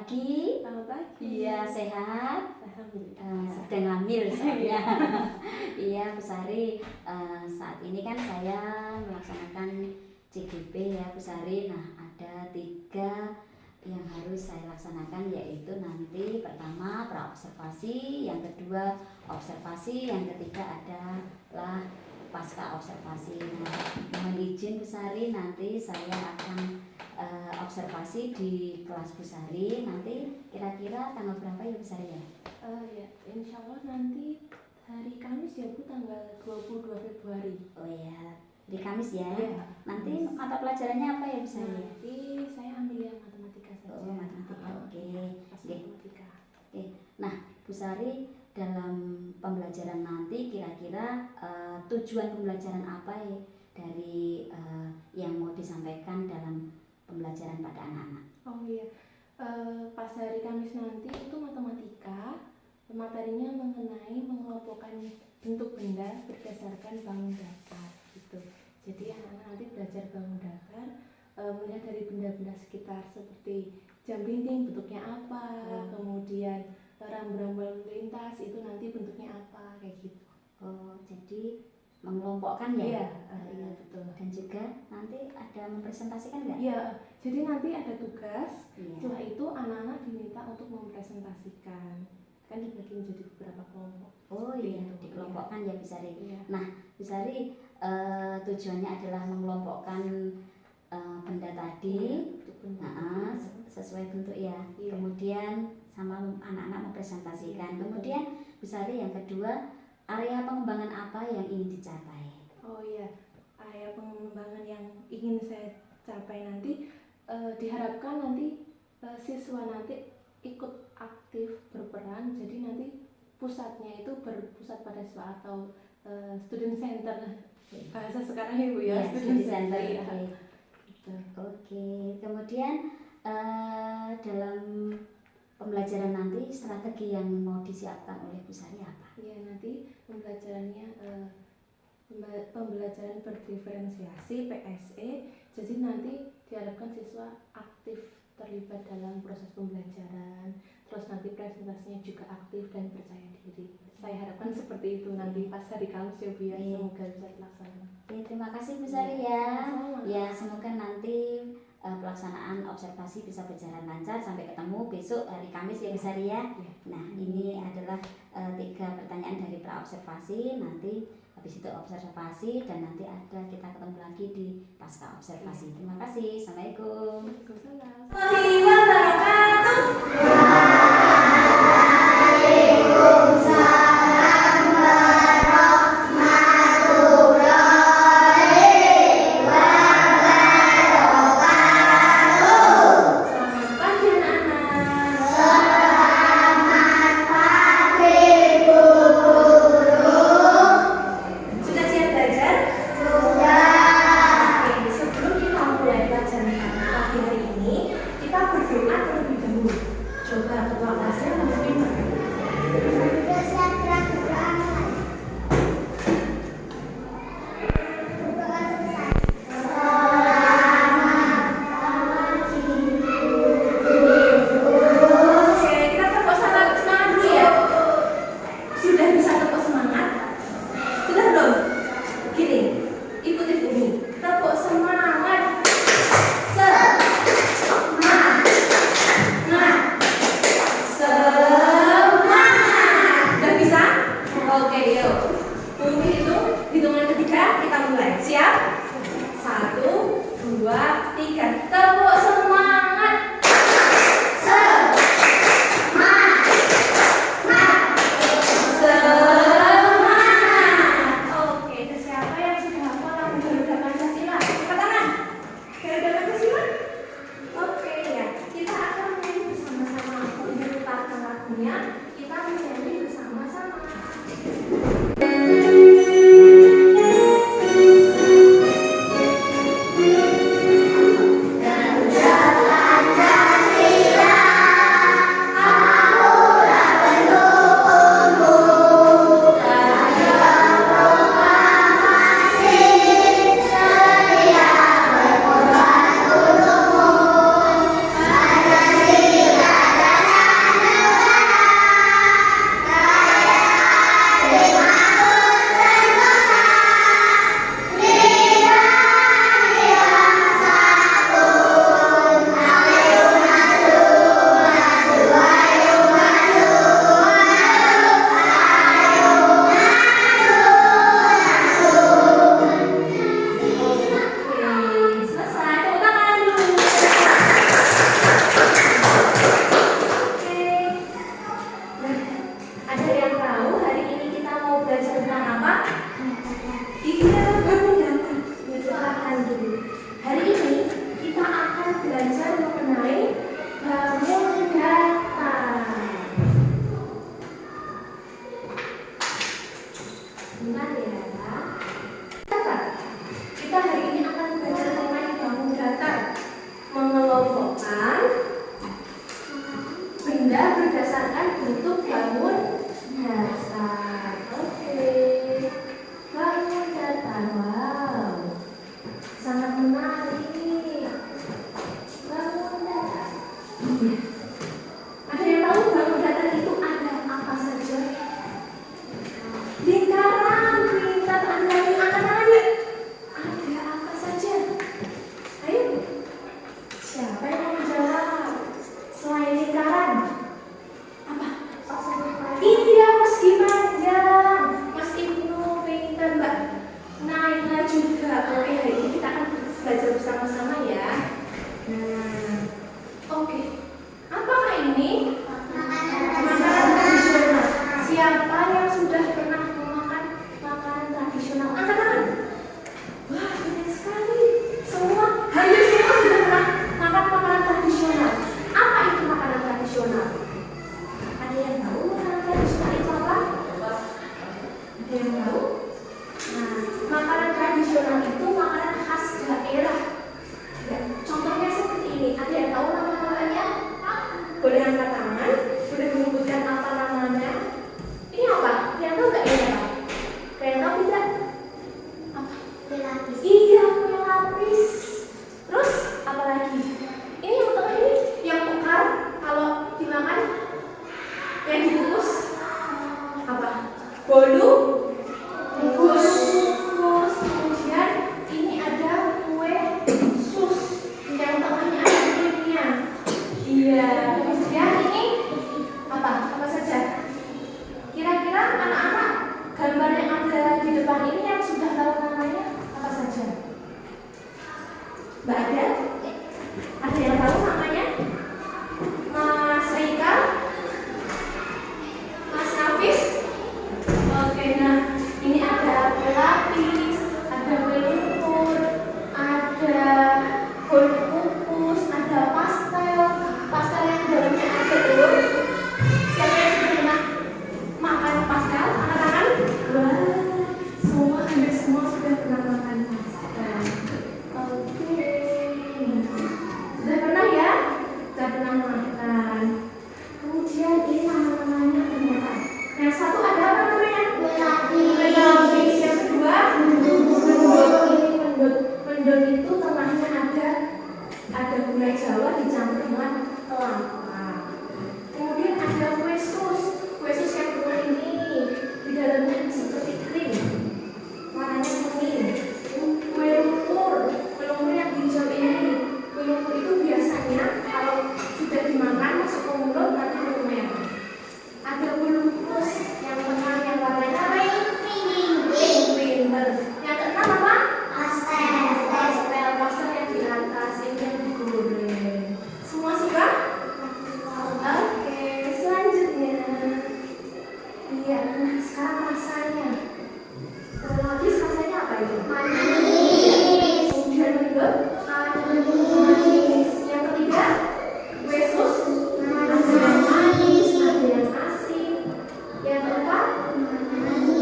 pagi. Selamat pagi. Iya, sehat. Alhamdulillah. Sedang hamil soalnya. Iya, Bu Sari. Saat ini kan saya melaksanakan CGP ya, Bu Sari. Nah, ada 3 yang harus saya laksanakan, yaitu nanti pertama praobservasi, yang kedua observasi, yang ketiga adalah pasca observasi. Nah, mohon izin Bu Sari, nanti saya akan observasi di kelas Bu Sari. Nanti kira-kira tanggal berapa ya Bu Sari ya? Ya, insya Allah nanti hari Kamis ya Bu, tanggal 22 Februari. Oh ya, di Kamis ya. Iya. Nanti mata pelajarannya apa ya Bu Sari? Nanti saya ambil yang matematika saja. Oh, matematika. Oke. Pas Oke. matematika. Oke. Nah, Bu Sari, dalam pembelajaran nanti kira-kira tujuan pembelajaran apa ya dari yang mau disampaikan dalam pembelajaran pada anak-anak? Oh iya, pas hari Kamis nanti itu matematika, materinya mengenai mengelompokkan bentuk benda berdasarkan bangun datar gitu. Jadi anak-anak nanti belajar bangun datar, melihat dari benda-benda sekitar seperti jam dinding bentuknya apa, kemudian rambu-rambu lalu lintas itu nanti bentuknya apa, kayak gitu. Oh, jadi mengelompokkan ya? Iya, Iya, betul. dan juga nanti ada mempresentasikan nggak? Iya, jadi nanti ada tugas. Iya. Setelah itu anak-anak diminta untuk mempresentasikan. Kan dibagi menjadi beberapa kelompok. Oh iya, dikelompokkan ya Bu Sari. Iya. Nah, Bu Sari, tujuannya adalah mengelompokkan benda tadi, sesuai bentuk ya. Iya. Kemudian sama anak-anak mempresentasikan. Kemudian Bu Sari, yang kedua, area pengembangan apa yang ingin dicapai? Oh iya, area pengembangan yang ingin saya capai nanti diharapkan nanti siswa nanti ikut aktif berperan. Jadi nanti pusatnya itu berpusat pada siswa atau student center, bahasa sekarang ya Bu ya, student center. ya. Oke. Kemudian dalam pembelajaran nanti strategi yang mau disiapkan oleh Bu Sari apa? Iya, nanti pembelajarannya pembelajaran berdiferensiasi PSE. Jadi nanti diharapkan siswa aktif terlibat dalam proses pembelajaran. Terus nanti presentasinya juga aktif dan percaya diri. Saya harapkan seperti itu nanti pas hari Kamis ya Bu ya. Semoga bisa terlaksana. Oke, terima kasih Bu Sari ya. Ya, semoga nanti pelaksanaan observasi bisa berjalan lancar sampai ketemu besok hari Kamis ya Bu Sari ya. Nah, ini adalah 3 pertanyaan dari praobservasi. Nanti habis itu observasi dan nanti ada kita ketemu lagi di pasca observasi. Terima kasih. Assalamualaikum. Waalaikumsalam. Sudah siap belajar? Sudah. Oke, sebelum kita mulai pelajaran pagi hari ini, kita berdoa terlebih dahulu. Iya, kue lapis. Terus apa lagi? Ini yang tengah ini yang ukar kalau dimakan, yang dibungkus apa? Bolu. Bolu. Kemudian ini ada kue sus. Yang tengahnya ada krimnya. Iya. Kemudian ini apa? Apa saja? Kira-kira anak-anak gambar yang ada di depan ini yang sudah tahu namanya apa saja? Mbak ada? Ada yang tahu namanya? Mas Rika? Mas Nafis? Oke, nah ini ada kue lapis, ada kue lumpur, ada kue kukus, ada pastel yang dalamnya ada telur. Siapa yang sudah pernah makan pastel? Angkat tangan. Wah, hampir semua sudah pernah makan pastel. Oke, sudah pernah ya? Sudah pernah makan. Kemudian ini nama-namanya ternyata. Yang satu ada apa namanya? Kue lapis. Yang kedua? Mendut. Ini mendut. Mendut itu tengahnya ada gulai Jawa dicampur dengan kelapa. Kemudian ada kue sus. Kue sus yang kedua ini di dalamnya seperti krim, warnanya kuning. Kue lumpur yang hijau ini. Kue lumpur itu biasanya kalau sudah dimakan masuk ke mulut nanti lumer. Ada kue lumpur yang tengah yang warnanya pink. Yang keenam apa? Pastel yang di atas ini yang digoreng. Semua suka? Oke, selanjutnya. Iya, nah sekarang rasanya. Habis rasanya apa itu? Manis. Kemudian mendut? Manis. Yang ketiga? Kue sus? Ada yang manis, ada yang asin. Yang keempat?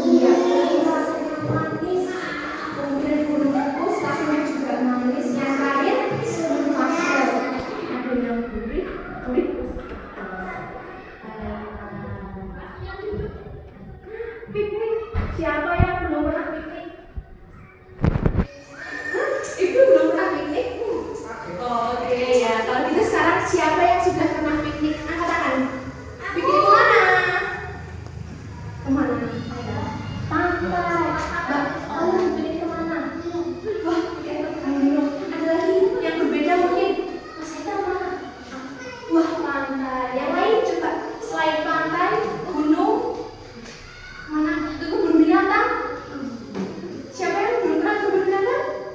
Iya, ini rasanya manis. Kemudian kukus, rasanya juga manis. Yang terakhir? Pastel. Ada yang gurih. Piknik. Siapa yang belum pernah piknik? Ibu belum pernah piknik? Oke ya. Kalau gitu sekarang siapa yang sudah pernah piknik? Angkat tangan. Piknik kemana? Kemana? Pantai. Oh, piknik kemana? Wah, piknik ke gunung. Ada lagi yang berbeda mungkin. Mas Eka mana? Wah, pantai. Yang lain coba. Selain pantai, gunung, mana? Itu kebun binatang. Siapa yang belum pernah ke kebun binatang?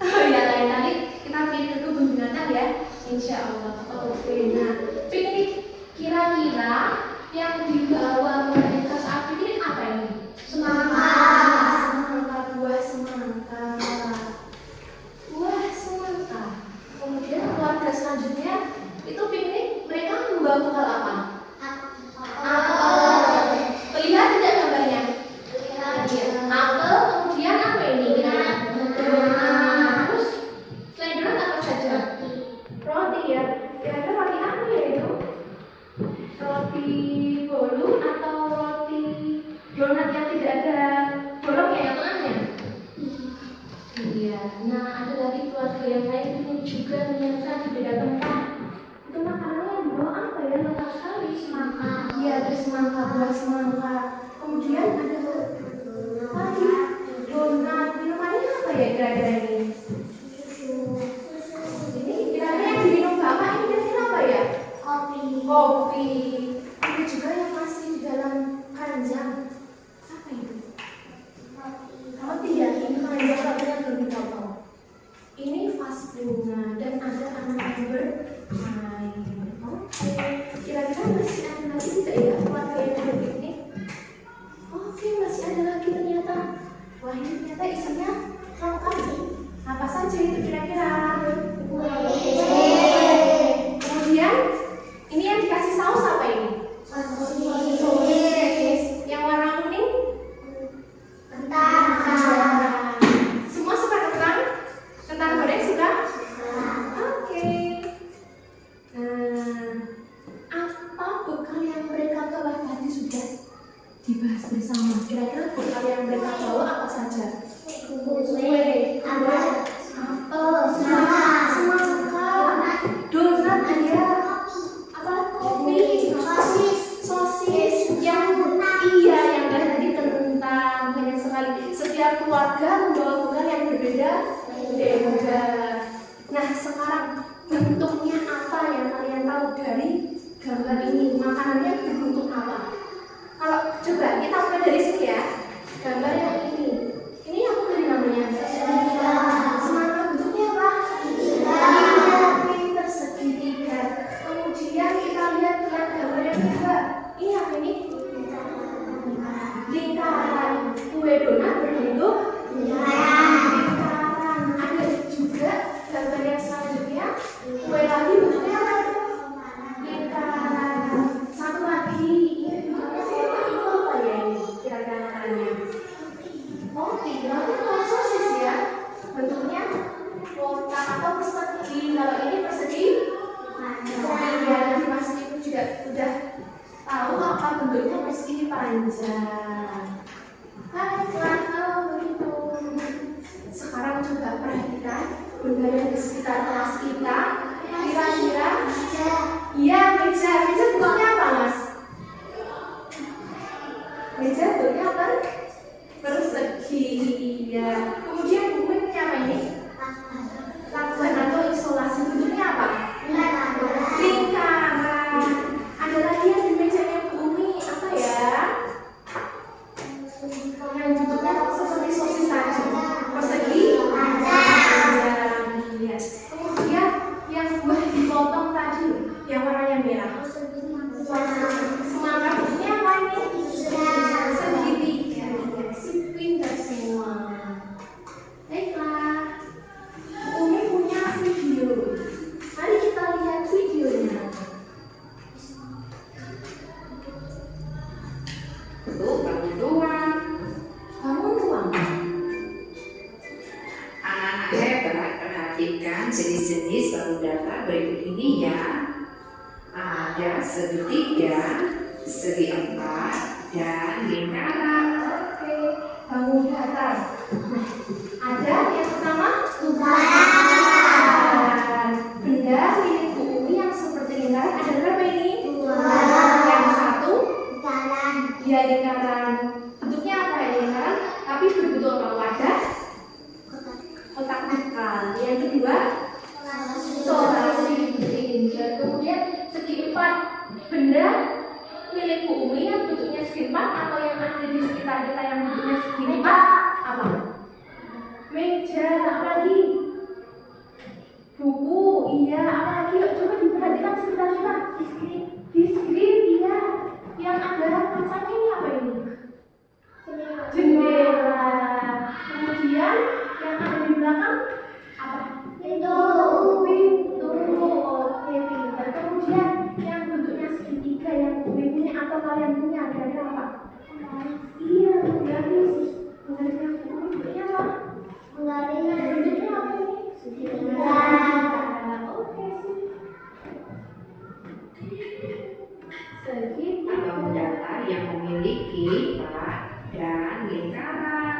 Oh ya, lain kali kita pilih ke kebun binatang ya, insya Allah. Oke, nah piknik kira-kira yang dibawa mereka saat piknik apa ini? Semangka, buah semangka. Kemudian keluarga selanjutnya itu piknik mereka membawa bekal apa? Lihat tidak gambarnya? Apel, kemudian apa ini? Terus selain donat apa saja? Roti ya. Kira-kira roti apa ya itu? Roti bolu atau roti donat yang tidak ada bolongnya yang tengahnya? Iya. Nah, ada lagi keluarga yang lain ini juga ternyata di beda tempat. Itu makanannya dibawa apa ya? Lengkap sekali. Semangka. Iya, ada semangka, buah semangka. Kemudian ada lagi donat. Minumannya apa ya kira-kira ini? Ini kira-kira yang diminum bapak ini kira-kira apa ya? Kopi. Ada juga yang masih di dalam keranjang. Apa itu? Roti ya. Ini keranjang rotinya belum dipotong. Ini vas bunga dan ada anak yang bermain. Oke. Kira-kira masih ada lagi tidak ya keluarga yang ada piknik? Oke, masih ada lagi ternyata. Wah, ini ternyata isinya lengkap. Apa saja itu kira-kira? Kemudian ini yang dikasih saus apa ini? Sosis. Yang warna kuning? Kentang. Semua suka kentang? Kentang goreng suka? Oke. benda yang di sekitar kelas kita? Kira-kira? Iya, meja. Meja bentuknya apa, Mas? Meja bentuknya apa? Persegi. Iya. Kemudian buku punya apa ini? Lakban atau isolasi, bentuknya apa? Lingkaran. Ada lagi yang di mejanya Bu Umi, apa ya? Yang bentuknya seperti sosis tadi. Persegi. Iya. Kemudian yang buah dipotong tadi, yang warnanya merah. Semangka bentuknya apa ini? Segitiga. Si pintar semua. Baiklah. Umi punya video. Mari kita lihat videonya. Untuk bangun ruang. Bangun ruang. Anak-anak hebat, perhatikan jenis-jenis bangun datar berikut ini ya. Ada segitiga, segi empat, dan lingkaran. Oke, bangun datar. Nah, ada yang pertama benda milik Bu Umi yang seperti lingkaran. Ada berapa ini? Yang satu, ya lingkaran. Bentuknya apa ya lingkaran? Tapi berbentuk apa? Wadah, kotak akal. Yang kedua, solasi. Dan kemudian segi empat, benda milik Bu Umi yang bentuknya segi empat atau yang ada di sekitar kita yang bentuknya segi empat apa? Meja. Apa lagi? Buku. Iya. Apa lagi? Yuk coba diperhatikan sekitar kita. Di screen. Iya. Yang ada kacanya ini apa ini? Jendela. Kemudian yang ada di belakang apa? Pintu. Oke, pintar. Kemudian yang bentuknya segitiga yang Umi punya atau kalian punya kira-kira apa? Iya, penggaris. Penggaris yang bentuknya apa? Bentuknya apa ini? Segitiga. Oke sih. Segitiga. Bangun datar yang memiliki empat dan lingkaran.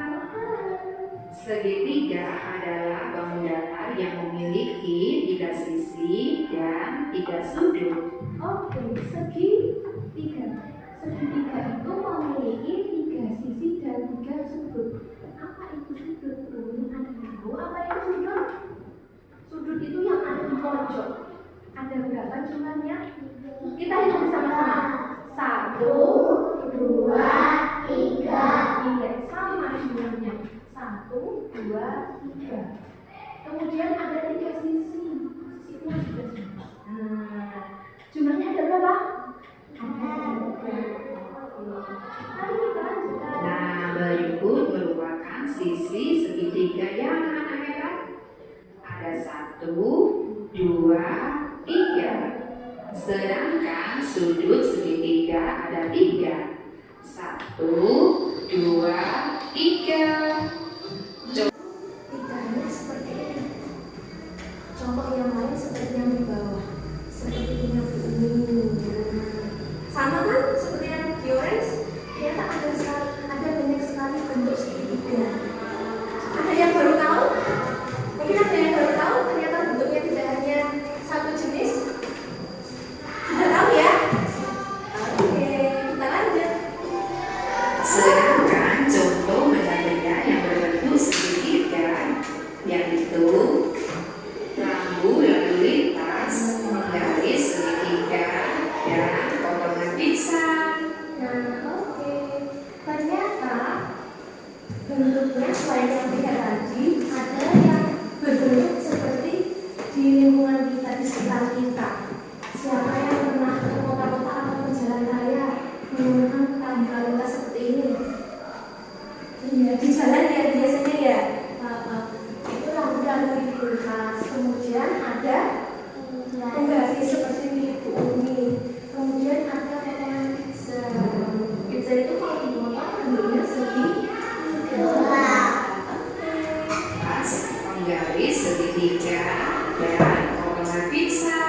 Segitiga adalah bangun datar yang memiliki tiga sisi dan tiga sudut. Oke, segitiga. Segitiga itu memiliki tiga sisi dan tiga sudut. Apa itu sudut? Ini ada tahu apa itu sudut? Sudut itu yang ada di pojok. Ada berapa jumlahnya? Kita hitung sama-sama. 1, 2, 3. Iya, sama jumlahnya. 1, 2, 3. Kemudian ada tiga sisi. Sisinya sudah semua. Nah, jumlahnya ada berapa? Mari kita lanjutkan. Nah, berikut merupakan sisi segitiga yang anak hebat. Ada 1, 2, 3. Sedangkan sudut segitiga ada 3. 1, 2, 3. Tiganya seperti ini. Contoh yang lain seperti yang di bawah. Seperti punya Bu Umi. Sama kan? Seperti yang di orange. Ternyata ada banyak sekali bentuk segitiga. Ada yang baru tahu? Mungkin ada yang baru tahu ternyata bentuknya tidak hanya satu jenis. Sudah tahu ya? Oke, kita lanjut. Sedangkan contoh benda-benda yang berbentuk segitiga yaitu rambu lalu lintas, penggaris segitiga, dan potongan pizza. Nah, oke. Ternyata bentuknya selain yang tiga tadi, ada yang berbentuk seperti di lingkungan kita, di sekitar kita. Siapa yang pernah ke kota-kota atau ke jalan raya menggunakan tangga lintas seperti ini? Iya, di jalan ya biasanya ya. Itu lampu lalu lintas. Kemudian ada penggaris seperti milik Bu Umi. Kemudian ada potongan pizza. Pizza itu kalau dimotong bentuknya segitiga. Pas penggaris segitiga dan potongan pizza.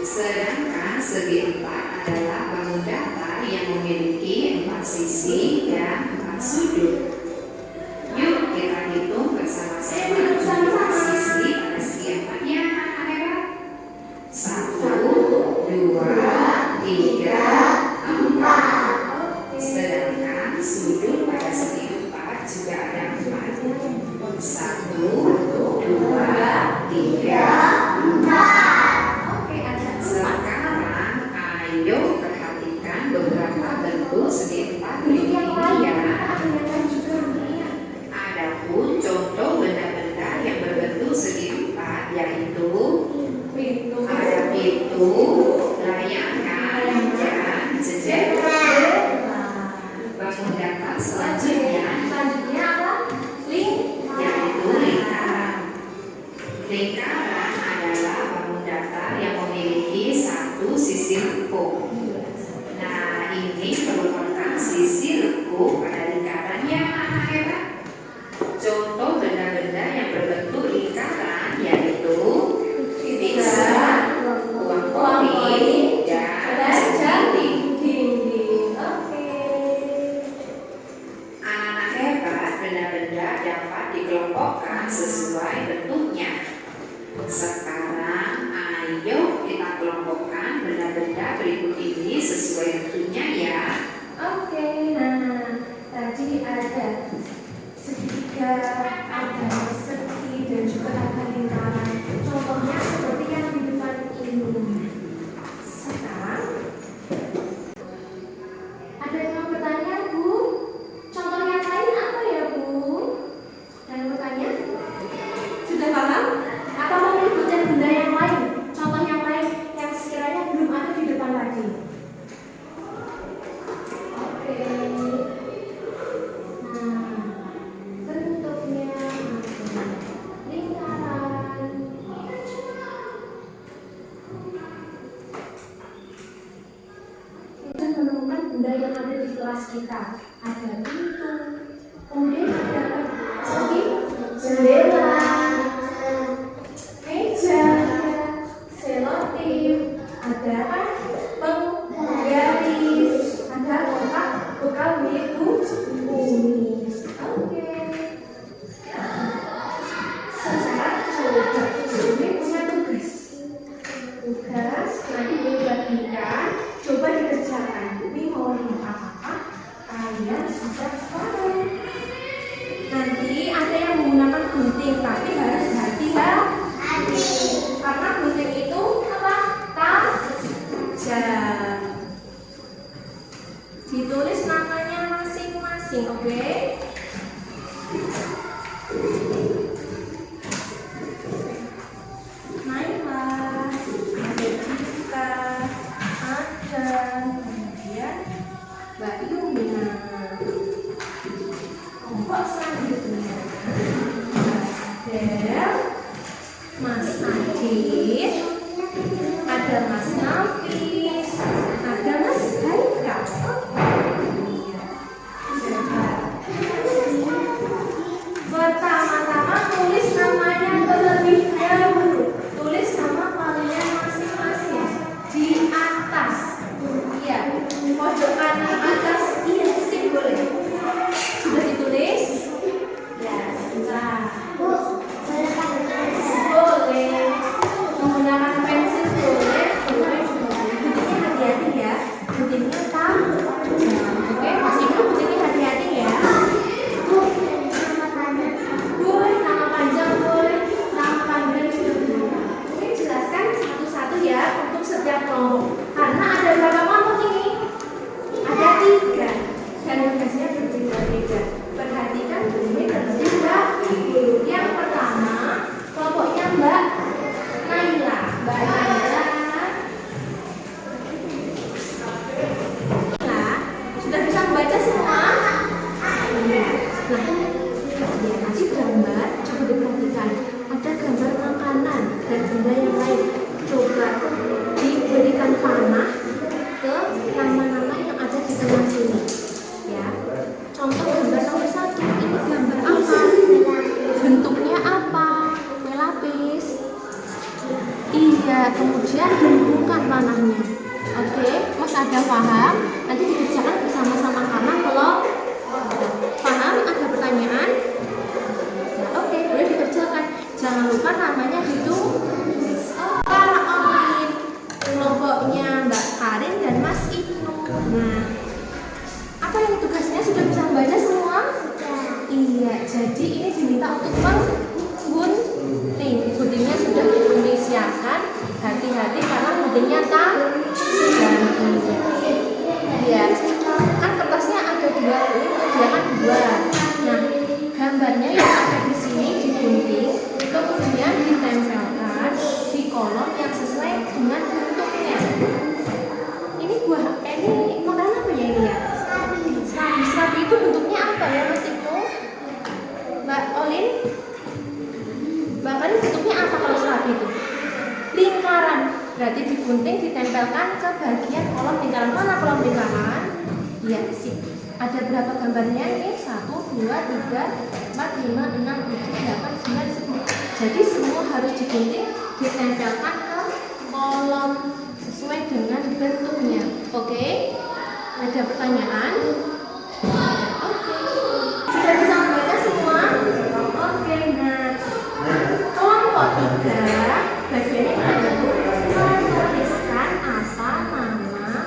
Sedangkan segi empat adalah bangun datar yang memiliki 4 sisi dan 4 sudut. Yuk kita hitung bersama-sama. Sama-sama. 1, 2, 3, 4. Oke, ada 4. Sekarang ayo perhatikan beberapa bentuk segi empat berikut ini ya. Adapun contoh benda-benda yang berbentuk segi empat yaitu ada pintu, layangan, dan jendela. Bangun datar selanjutnya apa? yaitu lingkaran. Lingkaran adalah bangun datar yang memiliki satu sisi lekuk. Nah, ini merupakan sisi lekuk pada lingkarannya, anak hebat. Contoh benda-benda yang berbentuk lingkaran yaitu pizza, uang koin, dan dinding. Anak-anak hebat, benda-benda dapat dikelompokkan sesuai bentuknya. Sekarang ayo kita kelompokkan benda-benda berikut ini sesuai bentuknya ya. Oke, nah tadi ada segitiga, ada persegi, dan juga ada lingkaran. Contohnya seperti yang di depan ini. Sekarang ada yang mau bertanya, Bu? Contoh yang lain apa ya, Bu? Dan bertanya? Sudah paham? Atau mau menyebutkan benda yang lain? Contoh yang lain yang sekiranya belum ada di depan tadi. Oke. Nah, bentuknya ada lingkaran. Kita menemukan benda yang ada di kelas kita. Ada pintu, kemudian ada persegi, jendela, meja, selotip, ada penggaris, ada kotak bekal milik bumi. Oke. Sekarang coba ini punya tugas. Nanti dibagikan, coba dikerjakan. Bumi mau apa? Kalian sudah paham. Nanti ada yang menggunakan gunting, tapi harus hati-hati. Karena gunting itu apa? Tajam. Ditulis namanya masing-masing, oke? Naila, ada Dika, ada, kemudian Mbak Yumina. Kelompok selanjutnya ada Mas Adit, ada Mas Nafis, ada Mas Haikal. Pertama-tama tulis namanya terlebih dahulu. Tulis nama kalian masing-masing di atas. Iya, pojok kanan atas. Iya, sih boleh. Sudah ditulis? Ya, sudah. Boleh. Menggunakan pensil boleh. Boleh juga. Guntingnya hati-hati ya. Guntingnya tajam. Oke, Mas Ibu guntingnya hati-hati ya. Boleh, nama panjang boleh. Nama panggilan juga boleh. Mungkin jelaskan satu-satu ya untuk setiap kelompok. Karena ada berapa kelompok ini? Ada 3. Dan tugasnya berbeda-beda. Perhatikan ini terlebih dahulu. Yang pertama, kelompoknya Mbak Naila. Mbak Naila. Nah, sudah bisa membaca semua? Iya. Nah, dia kasih gambar, coba diperhatikan. Ada gambar makanan dan benda yang lain. Coba diberikan panah ke nama-nama yang ada di tengah sini. Ya. Contoh gambar nomor 1. Ini gambar apa? Bentuknya apa? Kue lapis. Iya, kemudian dihubungkan panahnya. Oke, Mas ada paham? Nanti dikerjakan bersama-sama karena kalau paham ada pertanyaan. Nah, oke, boleh dikerjakan. Jangan lupa namanya ditulis. Kak Olin, kelompoknya Mbak Karin dan Mas Ibnu. Nah, apa yang tugasnya sudah bisa membaca semua? Iya, jadi ini diminta untuk guntingnya tak ganti. Ya, kan kertasnya ada dua, ini menyediakan dua. Nah, gambarnya yang ada di sini digunting, kemudian ditempelkan di kolom yang sesuai dengan bentuknya. Ini ini makanan apa ya ini ya? Serabi. Serabi itu bentuknya apa ya Mas Ibnu? Mbak Olin? Mbak Karin, bentuknya apa kalau serabi itu? Lingkaran. Berarti digunting, ditempelkan ke bagian kolom lingkaran. Mana kolom lingkaran? Ya, sip. Ada berapa gambarnya ini? 1, 2, 3, 4, 5, 6, 7, 8, 9, 10. Jadi semua harus digunting, ditempelkan ke kolom sesuai dengan bentuknya. Oke? Ada pertanyaan? Oke. Sudah bisa membaca semua? Oke, nah. Kelompok 3, bagiannya itu menuliskan apa nama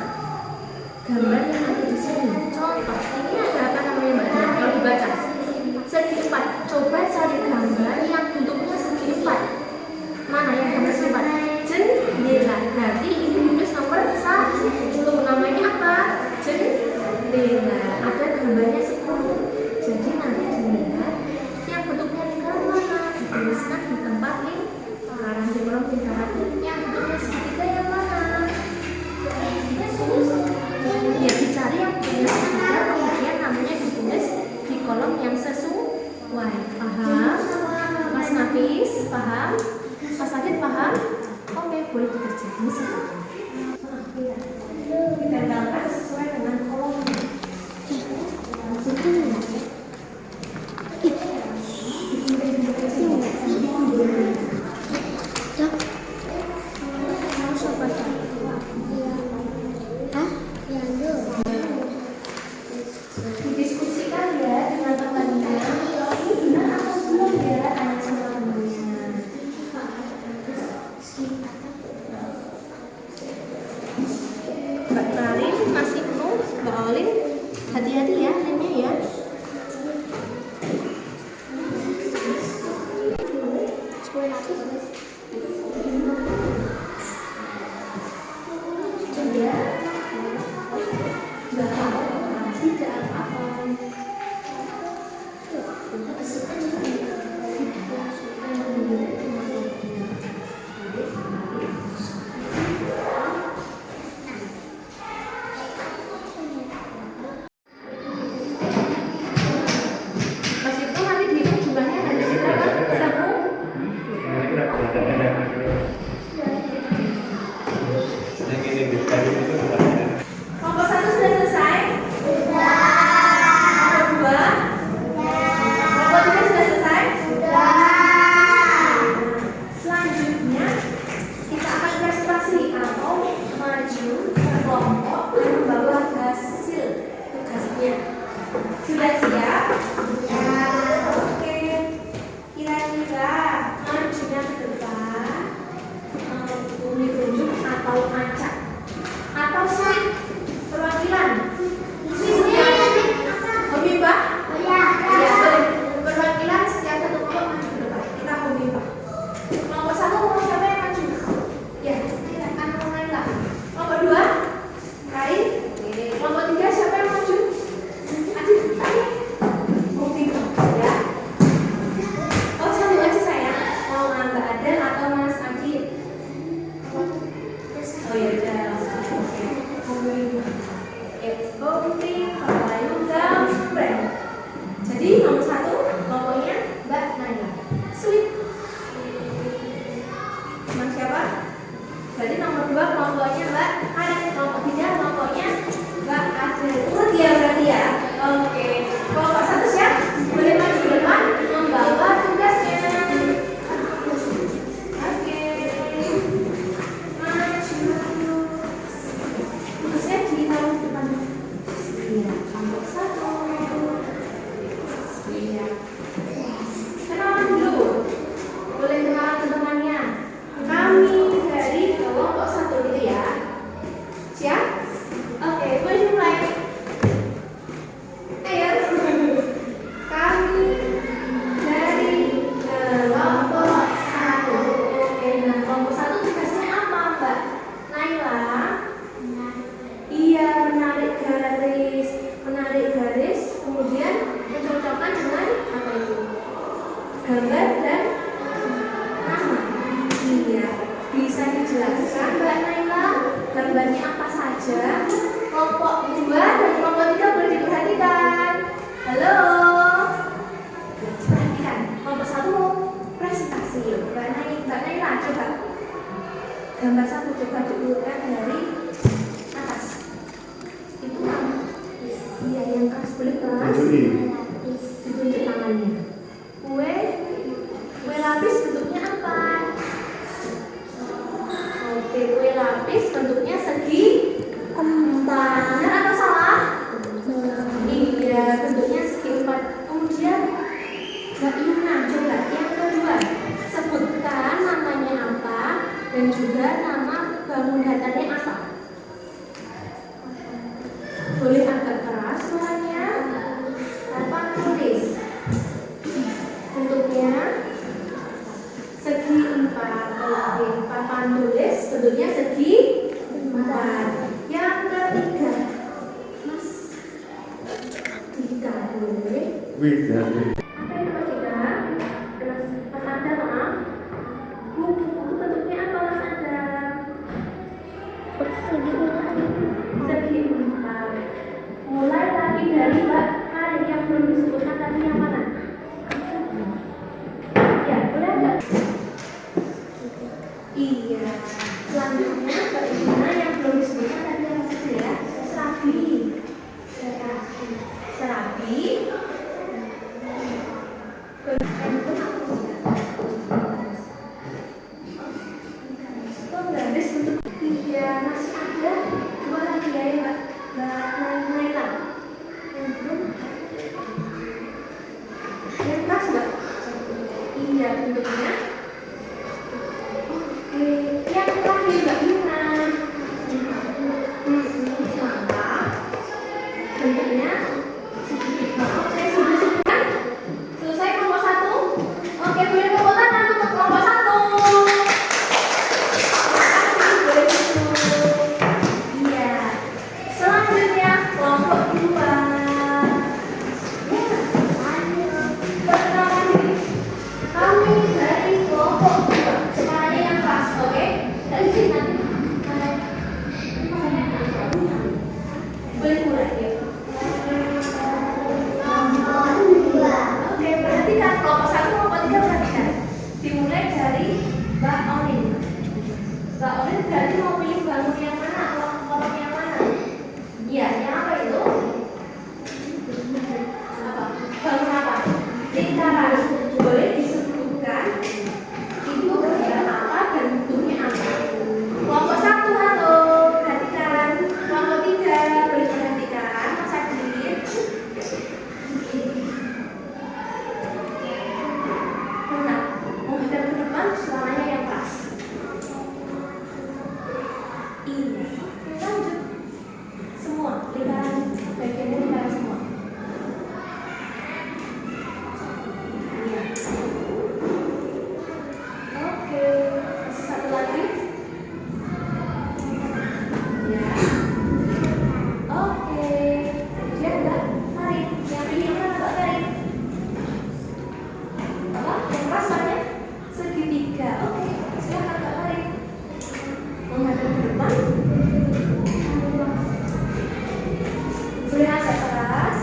gambar yang ada di sini. Contoh, ini ada apa namanya Mbak Dina? Kalau dibaca, segi 4. Coba cari gambar yang bentuknya segi 4. Mana yang gambar segi 4? Jendela. Berarti ini ditulis nomor 1. Namanya apa? Jendela. Ada gambarnya 10. Jadi nanti dilihat yang bentuknya lingkaran mana, dituliskan di tempat lingkaran, di kolom lingkaran. Yang bentuknya segitiga yang mana? Ya, dicari yang bentuknya segitiga, kemudian namanya ditulis di kolom yang sesuai. Paham? Mas Nafis, paham? Mas Adit, paham? Oke, boleh dikerjakan sekarang. Ditempelkan sesuai dengan kolom. Didiskusikan ya dengan temannya. Ini benar atau belum ya? Tanya sama temannya. Mbak Karin, Mas Ibnu, Mbak Olin, hati-hati ya lemnya ya. Mas Ibnu nanti dihitung jumlahnya dari berapa? 1. Kelompok 1 sudah selesai? Sudah. Kelompok 2? Kelompok 3 sudah selesai? Sudah. Selanjutnya kita akan presentasi atau maju ke kelompok dan membawa hasil tugasnya. Sudah siap? Ya. Oke. Kira-kira majunya ke depan bumi kunjung atau acak atau sulit perwakilan? Hobi Mbak? Iya. Perwakilan setiap satu kelompok maju ke depan. Kita hobi Mbak. Kelompok 1 mau siapa yang maju? Ya, silakan mulailah. Kelompok 2? Karin? Kelompok 3 siapa yang maju? Adit, ayo. Hobi Mbak, ya. Oh, satu aja saya. Mau Mbak Adel atau Mas Adit? Oh ya. dan nama. Iya, bisa dijelaskan Mbak Naila gambarnya apa saja? Kelompok 2 dan kelompok 3 boleh diperhatikan. Halo. Perhatikan, kelompok 1 mau presentasi. Mbak Naila coba. Gambar 1 coba diurutkan dari atas. Itu apa? Iya, yang keras boleh keras. Ditunjuk tangannya. Kue lapis bentuknya apa? Oke, kue lapis bentuknya segi empat. Benar atau salah? Iya, bentuknya segi empat. Kemudian Mbak Yuna, coba yang kedua sebutkan namanya apa dan juga nama bangun datarnya apa. Boleh agak keras suaranya. Papan tulis bentuknya segi empat. Oke, papan tulis bentuknya segi empat. Yang ketiga, Mas Dika, boleh? Apa itu Mas Dika? Mas Anda, maaf. Buku bentuknya apa Mas Anda? Segi empat. Mulai lagi dari Mbak Hari yang belum disebutkan tadi yang mana? Ya, boleh agak? Iya. Selanjutnya Mbak Ina yang belum disebutkan tadi apa saja ya? Serabi. Garis bentuk. Iya, masih ada 2 lagi ya Mbak Naila. Yang belum. Yang keras Mbak? Iya, bentuknya. Oke, yang terakhir Mbak Yuna. Semangka. Bentuknya segitiga. Oke, sudah sebutkan. Selesai kelompok 1. Oke, boleh tepuk tangan untuk kelompok 1. Boleh duduk. Iya. Selanjutnya kelompok 2. Perkenalkan diri. Kami dari kelompok 2. Suaranya yang keras, oke? Dari sini nanti. Boleh mulai ya. Oke, perhatikan kelompok 1, kelompok 3 perhatikan. Dimulai dari Mbak Olin. Mbak Olin berarti mau pilih bangun yang mana? Kelompok yang mana? Iya, yang apa itu? Apa? Bangun apa? Lingkaran. Boleh disebutkan itu gambar apa dan bentuknya apa? Kelompok 1, halo, perhatikan. Kelompok 3, boleh perhatikan. Mas Adit. Nah, menghadap ke depan suaranya yang keras. Iya. Lanjut. Semua lingkaran, bagiannya lingkaran semua. Iya. Oke, masih satu lagi. Ya. Oke. Dia Mbak Farid. Yang pilih yang mana Mbak Farid? Apa? Yang keras suaranya? Segitiga. Oke, silakan Mbak Farid. Menghadap ke depan. Boleh agak keras.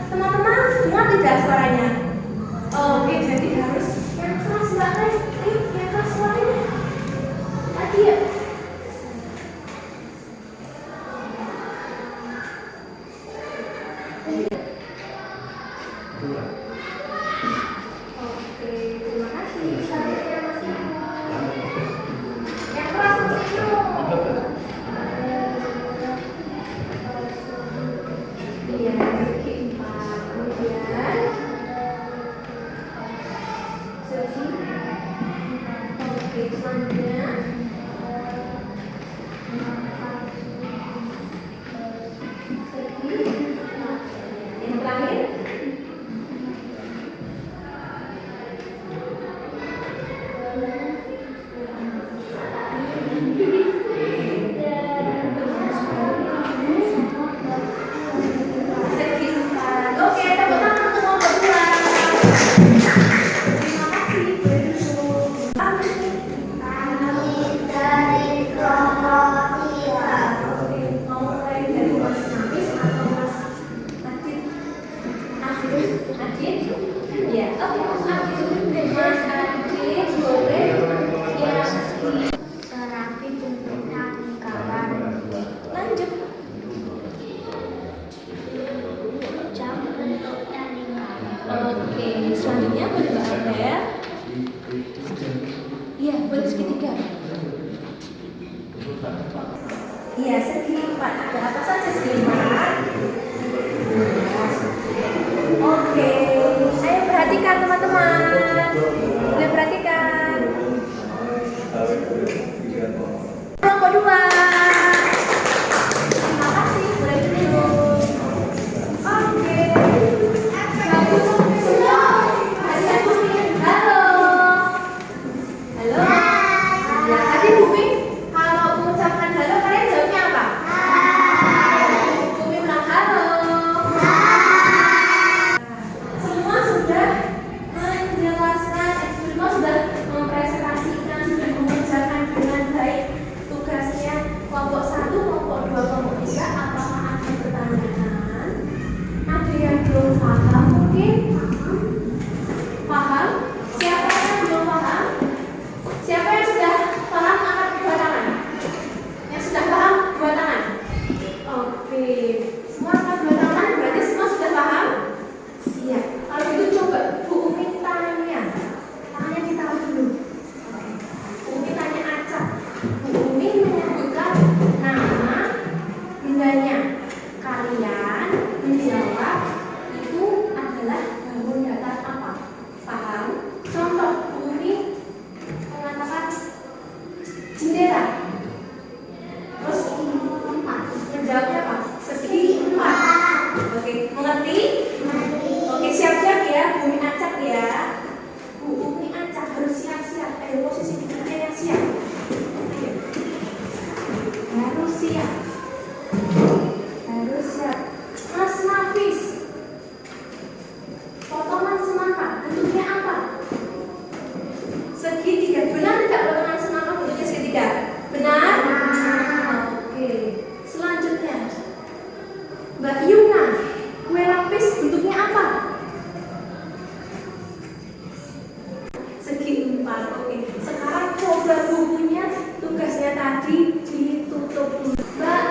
Teman-teman, dengar tidak suaranya? Oke, jadi harus yang keras Mbak Farid. Ayo, yang keras suaranya. Lagi ya. Oke, terima kasih. Selanjutnya Mas Ibnu. Yang keras Mas Ibnu. Iya, segi empat. Kemudian segi. Oke, selanjutnya segi. Yang terakhir Ya, oke Mas Adit. Mas Adit boleh yang Serapi bentuknya lingkaran. lanjut. Jam bentuknya lingkaran. Oke, selanjutnya boleh Mbak Abel. Iya, boleh segitiga. Iya, segi empat. Ada apa saja segi empat? Oke, ayo perhatikan teman-teman. Boleh perhatikan. Kelompok dua. Terima kasih, boleh duduk. Oke. Bagus semua. Kalian Bumi. Halo. Halo. Ya, tadi Bumi kalau mengucapkan halo kalian jawabnya apa? Bumi bilang halo. Semua sudah menjelaskan, semua sudah mempresentasikan, sudah mengerjakan dengan baik tugasnya kelompok 1, kelompok 2, kelompok 3. Apakah ada pertanyaan? Ada yang belum paham mungkin? Paham? Siapa yang belum paham? Siapa yang sudah paham angkat dua tangan? Yang sudah paham dua tangan? Oke, semua angkat dua tangan, berarti semua sudah paham? Siap. Kalau gitu coba Bu Umi tanya. Tangannya ditaruh dulu. Bu Umi tanya acak. Bu Umi menyebutkan nama bendanya. Kalian menjawab itu adalah bangun datar apa? Paham? Contoh Bu Umi mengatakan jendela. Terus menjawabnya apa? Segi empat. Oke, mengerti? Oke, siap-siap ya, Bu Umi acak ya. Bu Umi acak harus siap-siap. Ayo posisi duduknya yang siap. Ayo. Harus siap. Harus siap. Mas Nafis, potongan semangka bentuknya apa? Segitiga. Benar tidak potongan semangka bentuknya segitiga? Benar? Oke. Selanjutnya, Mbak Yuna, kue lapis bentuknya apa? Segi empat. Oke. Sekarang coba bukunya, tugasnya tadi ditutup dulu. Mbak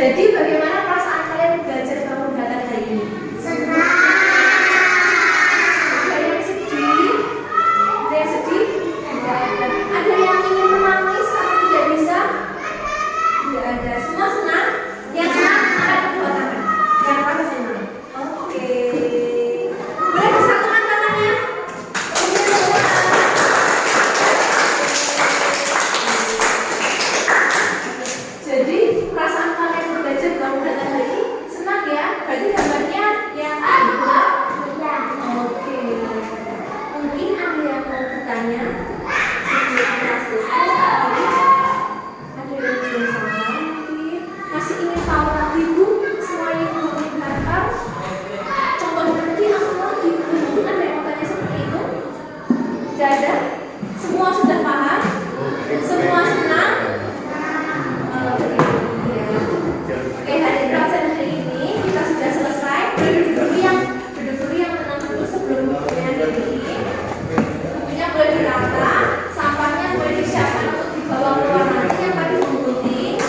Jadi bagaimana perasaan kalian belajar bangun datar hari ini? Ada yang sedih? Ada yang sedih? Tidak ada. Ada yang ingin menangis tapi tidak bisa? Tidak ada. Semua senang? Yang senang angkat kedua tangan. Yang panas ini. Oke. Boleh disatukan tangannya? Jadi perasaan kalian belajar bangun datar hari ini senang ya? Berarti gambarnya yang kedua? Ya. Oke. Mungkin ada yang mau bertanya sebelum kita selesai. Ada yang belum paham mungkin masih ingin tahu lagi Bu selain bangun datar. Contohnya tadi aku lagi ada yang mau tanya seperti itu? Tidak ada? Semua sudah paham? Semua senang? Oke, hari pelajaran hari ini kita sudah selesai. Duduk dulu yang tenang dulu sebelum bukunya ini. Bukunya boleh dirata, sampahnya boleh disiapkan untuk dibawa keluar nanti yang tadi mengikuti.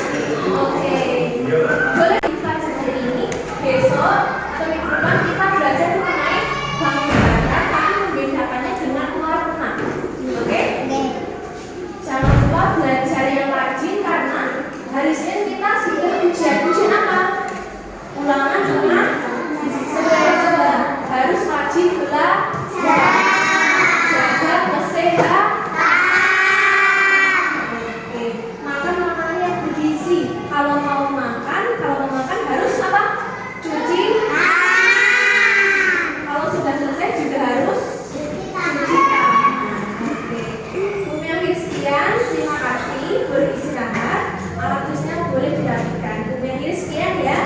Oke, boleh di pelajaran hari ini. Besok atau minggu depan kita belajar mengenai bangun datar, tapi membedakannya dengan warna. Oke? Jangan lupa belajar yang rajin karena hari Senin kita sudah ujian apa? Ulangan dengan sepeda. Harus rajin belajar. Jaga kesehatan. Oke. Makan makanan yang bergizi. Kalau mau makan harus apa? Cuci. Kalau sudah selesai juga harus cuci tangan. Oke. Bumi akhir sekian. Terima kasih. Beristirahat. Alat tulisnya boleh dirapikan. Bumi akhir sekian ya.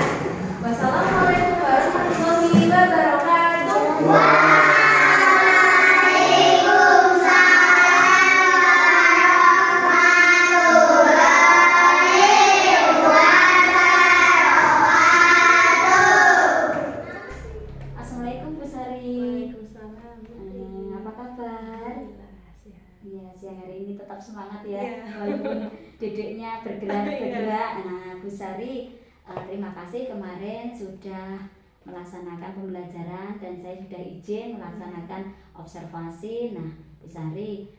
Wassalamualaikum warahmatullahi wabarakatuh. Assalamualaikum Bu Sari. Waalaikumsalam. Apa kabar? Alhamdulillah sehat. Iya, siang hari ini tetap semangat ya, Iya. walaupun dedeknya bergerak. Nah, Bu Sari, terima kasih kemarin sudah melaksanakan pembelajaran dan saya sudah izin melaksanakan observasi. Nah, Bu Sari,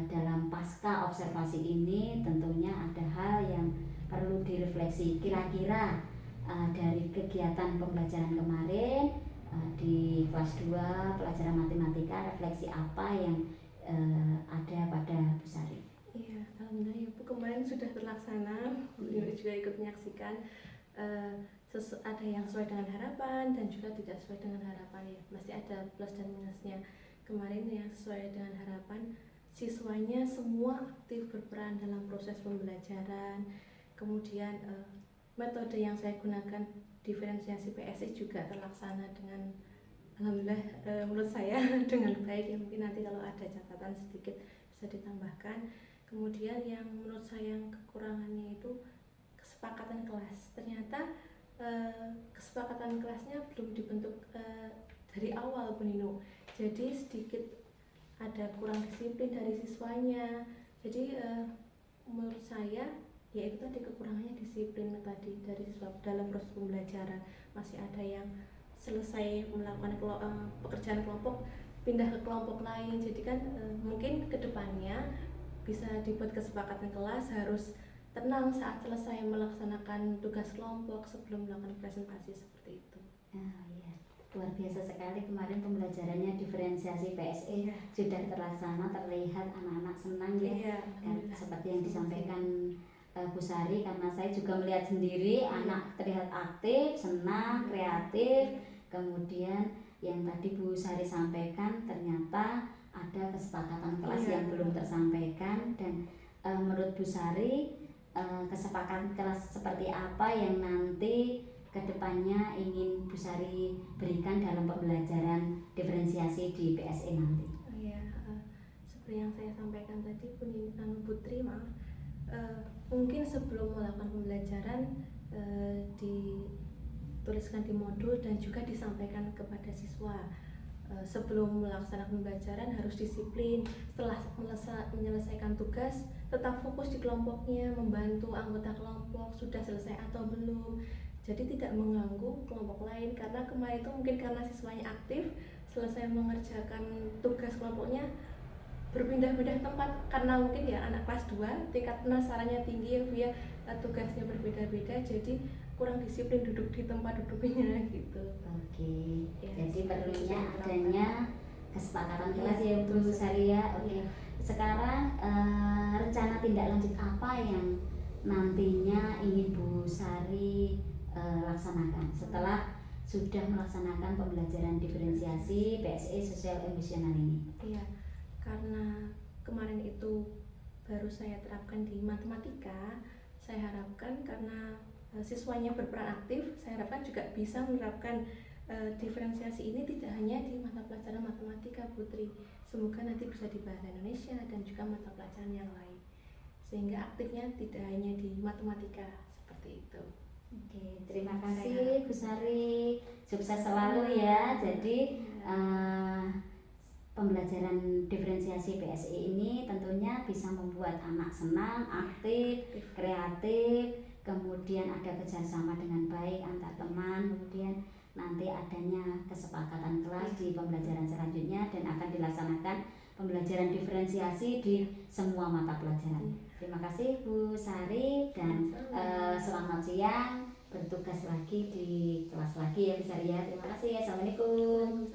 dalam pasca observasi ini tentunya ada hal yang perlu direfleksi. Kira-kira dari kegiatan pembelajaran kemarin di kelas 2 pelajaran matematika, refleksi apa yang ada pada Bu Sari? Iya, alhamdulillah ya Bu, kemarin sudah terlaksana. Beliau juga ikut menyaksikan. Ada yang sesuai dengan harapan dan juga tidak sesuai dengan harapan ya. Masih ada plus dan minusnya. Kemarin yang sesuai dengan harapan, siswanya semua aktif berperan dalam proses pembelajaran. Kemudian metode yang saya gunakan diferensiasi PSI juga terlaksana dengan alhamdulillah menurut saya dengan baik ya. Mungkin nanti kalau ada catatan sedikit bisa ditambahkan. Kemudian yang menurut saya yang kekurangannya itu kesepakatan kelas. Ternyata kesepakatan kelasnya belum dibentuk dari awal Bu Nino. Jadi sedikit ada kurang disiplin dari siswanya. Jadi menurut saya ya itu tadi kekurangannya disiplin tadi dari siswa dalam proses pembelajaran. Masih ada yang selesai melakukan pekerjaan kelompok pindah ke kelompok lain. Jadi kan mungkin kedepannya bisa dibuat kesepakatan kelas harus tenang saat selesai melaksanakan tugas kelompok sebelum melakukan presentasi seperti itu. Iya, luar biasa sekali kemarin pembelajarannya diferensiasi PSE sudah terlaksana, terlihat anak-anak senang ya. Iya, Seperti yang disampaikan Bu Sari, karena saya juga melihat sendiri anak terlihat aktif, senang, kreatif. Kemudian yang tadi Bu Sari sampaikan ternyata ada kesepakatan kelas yang belum tersampaikan. Dan menurut Bu Sari kesepakatan kelas seperti apa yang nanti kedepannya ingin Bu Sari berikan dalam pembelajaran diferensiasi di PSE nanti? Seperti yang saya sampaikan tadi Bu Putri, mungkin sebelum melakukan pembelajaran dituliskan di modul dan juga disampaikan kepada siswa sebelum melaksanakan pembelajaran harus disiplin. Setelah menyelesaikan tugas, tetap fokus di kelompoknya, membantu anggota kelompok sudah selesai atau belum. Jadi tidak mengganggu kelompok lain, karena kemarin itu mungkin karena siswanya aktif, selesai mengerjakan tugas kelompoknya berpindah-pindah tempat, karena mungkin ya anak kelas 2 tingkat penasarannya tinggi ya, tugasnya berbeda-beda, jadi kurang disiplin duduk di tempat duduknya gitu. Oke, Ya, jadi perlunya seperti itu. adanya kesepakatan kelas Iya, ya Bu betul. Sari ya. Oke, Iya. sekarang rencana tindak lanjut apa yang nantinya ingin Bu Sari laksanakan setelah sudah melaksanakan pembelajaran diferensiasi PSE sosial emosional ini? Iya, karena kemarin itu baru saya terapkan di matematika, saya harapkan karena siswanya berperan aktif, saya harapkan juga bisa menerapkan diferensiasi ini tidak hanya di mata pelajaran matematika, Putri. Semoga nanti bisa di bahasa Indonesia dan juga mata pelajaran yang lain, sehingga aktifnya tidak hanya di matematika, seperti itu. Oke, terima kasih Bu Sari, sukses selalu ya. Jadi pembelajaran diferensiasi PSE ini tentunya bisa membuat anak senang, aktif, kreatif, kemudian ada kerjasama dengan baik antar teman, kemudian nanti adanya kesepakatan kelas di pembelajaran selanjutnya dan akan dilaksanakan pembelajaran diferensiasi di semua mata pelajaran. Terima kasih Bu Sari dan selamat siang, bertugas lagi di kelas lagi ya Bu Sari ya. Terima kasih. Assalamualaikum.